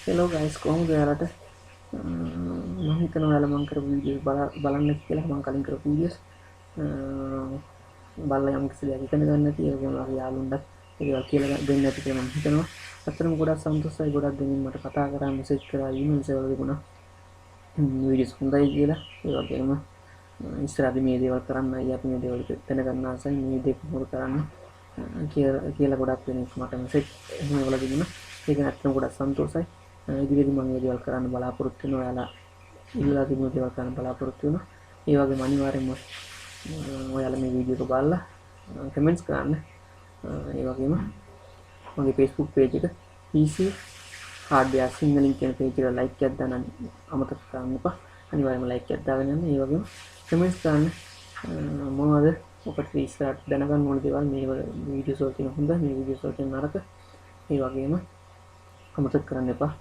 hello guys කොහොමද ඔයාලට මම හිතනවා ඔයාලා මම කරපු වීඩියෝ බලන්න කියලා මම කලින් කරපු වීඩියෝස් බලලා යම් කිසි දෙයක් ඉගෙන ගන්න නැති ඒ වගේම මගේ යාළුවන්ට ඒවා කියලා දෙන්න ඇති කියලා මම හිතනවා අතරම ගොඩක් සන්තෝෂයි ගොඩක් දෙනෙක් මට කතා කරා මෙසේජ් කරා ඊමේල්ස් වල තිබුණා වීඩියෝස් හොඳයි කියලා ඒ වගේම ඉස්සරහදී මේ දේවල් කරන්නයි අපි මේ දේවල් දැනගන්න ආසයි මේ දේ කොහොමද කරන්න කියලා ගොඩක් දෙනෙක් මට මෙසේජ් එහෙම වල තිබුණා ඒක නැත්තම් ගොඩක් සන්තෝෂයි ඉදිරියේදී මම මේ දේවල් කරන්න බලාපොරොත්තු වෙනවා ඔයාලා ඉල්ලලා තිබුණු දේවල් කරන්න බලාපොරොත්තු වෙනවා ඒ වගේම අනිවාර්යයෙන්ම ඔයාලා මේ වීඩියෝ එක බලලා කමෙන්ට්ස් කරන්න ඒ වගේම මගේ Facebook page එක PC hardware සිංහලෙන් කියන page එක like එකක් දාන්න අමතක කරන්න එපා අනිවාර්යයෙන්ම like එකක් දාගෙන යන්න ඒ වගේම කමෙන්ට්ස් කරන්න මොනවද ඔකට ඉස්සරහට දැනගන්න ඕන දේවල් මේ වීඩියෝස් වල තියෙන හොඳ මේ වීඩියෝස් වල තියෙන නරක ඒ වගේම අමතක කරන්න එපා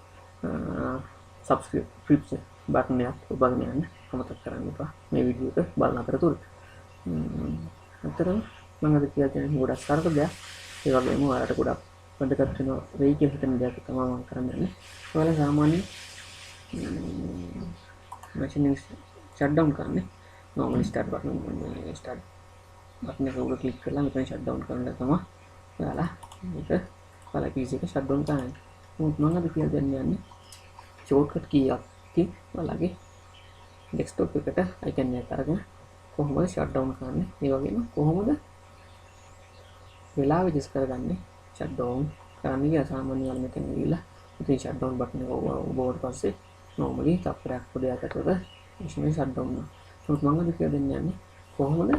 subscription button එකක් ඔබගෙන යන්න අමතක කරන්න එපා මේ වීඩියෝ එක බලන අතරතුර අතරම මම අද කියලා තියෙන ගොඩක් සරල දෙයක් ඒ වගේම ඔයාලට ගොඩක් වැදගත් වෙනවා වෙයි කියලා හිතන දෙයක් තමයි මම කරන්නේ ඔයාලා සාමාන්‍යයෙන් machine shut down කරන්නේ normal start button එක උඩ click කරලා මෙතන shut down කරන්න තමයි ඔයාලා මේක ඔයාලා PC එක shut down කරන්නේ මම අද කියලා දෙන්නේ shortcut key එකක් තියෙන ඔයාලගේ desktop එකට icon එකක් අරගෙන කොහොමද shut down කරන්නේ ඒ වගේම කොහොමද වෙලාව adjust කරගන්නේ shut down කරන්න කියලා සාමාන්‍යයෙන් ඔයාලා මෙතන ගිහලා ඉතින් shut down button එක ඔබවට පස්සේ normally තප්පරයක් පොඩයක් ඇතුළත machine shut down වෙනවා මම අද කියලා දෙන්නේ කොහොමද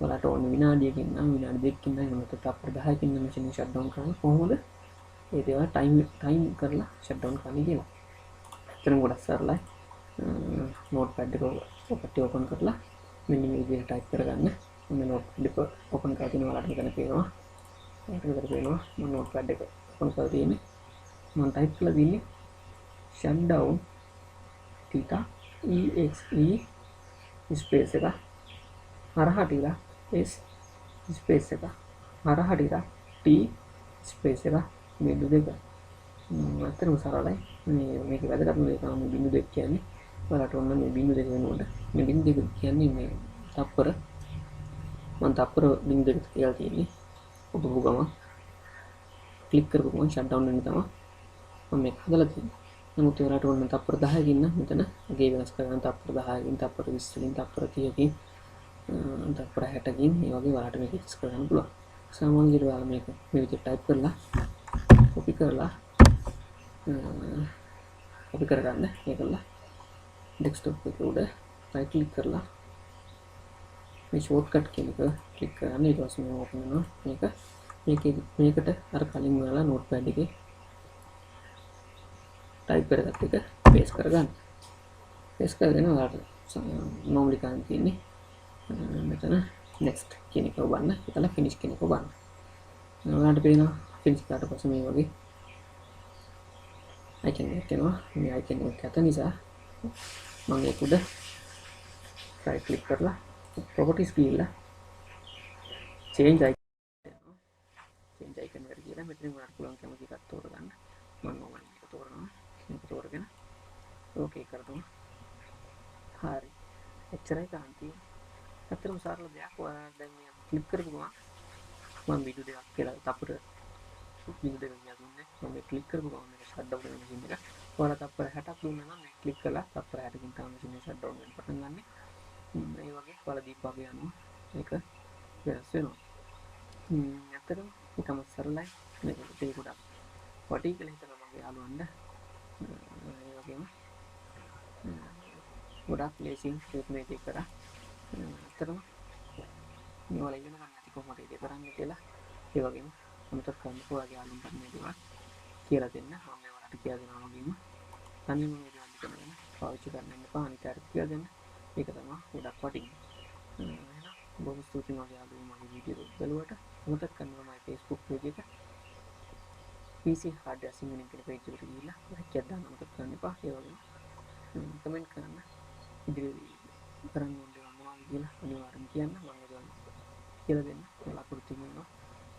ඔයාලට ඕන විනාඩියකින් නම් විනාඩි දෙකකින් නම් එහෙම තප්පර 10කින් නම් machine shut down කරන්නේ කොහොමද ඒ දේවල් ටයිම් කරලා shut down කරන්න කියලා. එතන ගොඩක් සරලයි. notepad එක ඔකට open කරලා මෙන්න මේ විදිහට type කරගන්න. මම notepad එක open කරලා තිනවා ඔයාලට මෙතන පේනවා. ඒකට පේනවා මම notepad එක open කරලා තියෙන්නේ. මම type කරලා දින්නේ shutdown theta exe space එක හරහටිලා s space එක හරහටිලා t space එක බිඳු දෙක අතරම සරලයි මේක වැදගත්ම දේ තමයි බිඳු දෙක කියන්නේ ඔයාලට ඕන මේ බිඳු දෙක වෙනකොට මේ බිඳු දෙක කියන්නේ මේ තප්පර මම තප්පර බිඳු දෙක කියලා තියෙන්නේ ඔබ ගම ක්ලික් කරපු ගමන් ෂට් ඩවුන් වෙන තමයි මම මේක හදලා තියෙන්නේ නමුත් ඔයාලට ඕන තප්පර 10කින් නම් මෙතන ගේ වෙනස් කරගන්න තප්පර 10කින් තප්පර 20කින් තප්පර 30කින් තප්පර 60කින් මේ වගේ ඔයාලට මේක වෙනස් කරගන්න පුළුවන් සාමාන්‍යයෙන් ඔයාලා මේක මේ විදිහට ටයිප් කරලා copy කරගන්න ඒකලා desktop එක උඩ right click කරලා මේ shortcut කියන එක click කරන්න ඊට පස්සේ මේක open වෙනවා මේකට අර කලින් ඔයාලා notepad එකේ type කරගත්ත එක paste කරගන්න paste කරගෙන ඔයාලට normally කරන්න තියෙන්නේ මෙතන next කියන එක ඔබන්න ඒකලා finish කියන එක ඔබන්න ඔයාලට පේනවා finish කරාට පස්සේ මේ වගේ icon එකක් එනවා මේ icon එක ඇත නිසා මම ඒක උඩ right click කරලා properties ගිහලා change icon එකට ගිහලා මෙතන ඔයාලට පුළුවන් කැමති එකක් තෝරගන්න මම normal එක තෝරනවා මේක තෝරගෙන okay කරනවා හරි එච්චරයි කාන්ති අතරම සරල දෙයක් ඔයාලා දැන් මේ click කරපුවා මම වීඩියෝ දෙකක් කියලා තප්පර බිඳු දෙක කියන්නේ මම ක්ලික් කරපු ගමන් මේක ෂට් ඩවුන් වෙන මැෂින් එක. ඔයාලා තප්පර 60ක් දුන්නා නම් මේ ක්ලික් කරලා තප්පර 60කින් තමයි මැෂින් එක ෂට් ඩවුන් වෙන්න පටන් ගන්නෙ. මේ වගේ ඔයාලා දීපුවාගේ යනවා. ඒක වෙනස් වෙනවා. ඇත්තටම ඊටම සරලයි. මේක දෙක ගොඩක් වටි කියලා හිතනවා මගේ යාළුවන්ට. ඒ වගේම ගොඩක් ලේසියෙන් මේ දෙක කරා. ඇත්තටම මේවල ඉගෙන ගන්න ඇති කොහොමද ඒක කරන්නේ කියලා. ඒ වගේම අමතක කරන්න ඔයාගේ යාළුවන්ට මේ දේවල් කියලා දෙන්න මම මේවට කියලා දෙනවා වගේම තනියම මේ දේවල් කරගෙන පාවිච්චි කරන්න එපා අනිත් අයට කියලා දෙන්න ඒක තමයි ගොඩක් වටින්නේ එහෙනම් බොහොම ස්තුතියි මගේ යාළුවෝ මගේ වීඩියෝ එක බලුවට අමතක කරන්න මගේ Facebook page එක PC hardware සිංහලෙන් කියන page එකට ගිහිල්ලා like එකක් දාන්න අමතක කරන්න එපා ඒ වගේම කමෙන්ට් කරන්න ඉදිරියේ කරන්න ඕන දේවල් මොනවද කියලා අනිවාර්යෙන් කියන්න මම ඒක කියලා දෙන්න බලාපොරොත්තු වෙනවා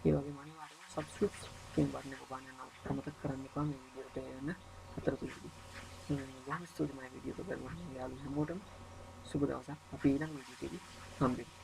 ඒ වගේම අනිවාර්යෙන් subscribe කියන බටන් එක ඔබ අමතක කරන්න එපා මේ වීඩියෝ එකට යන්න තුළදී බොහොම ස්තුතියි මම වීඩියෝ එක බලන්න යාළුවෝ හැමෝටම සුබ දවසක් අපි ඊළඟ වීඩියෝ එකේදී හම්බෙමු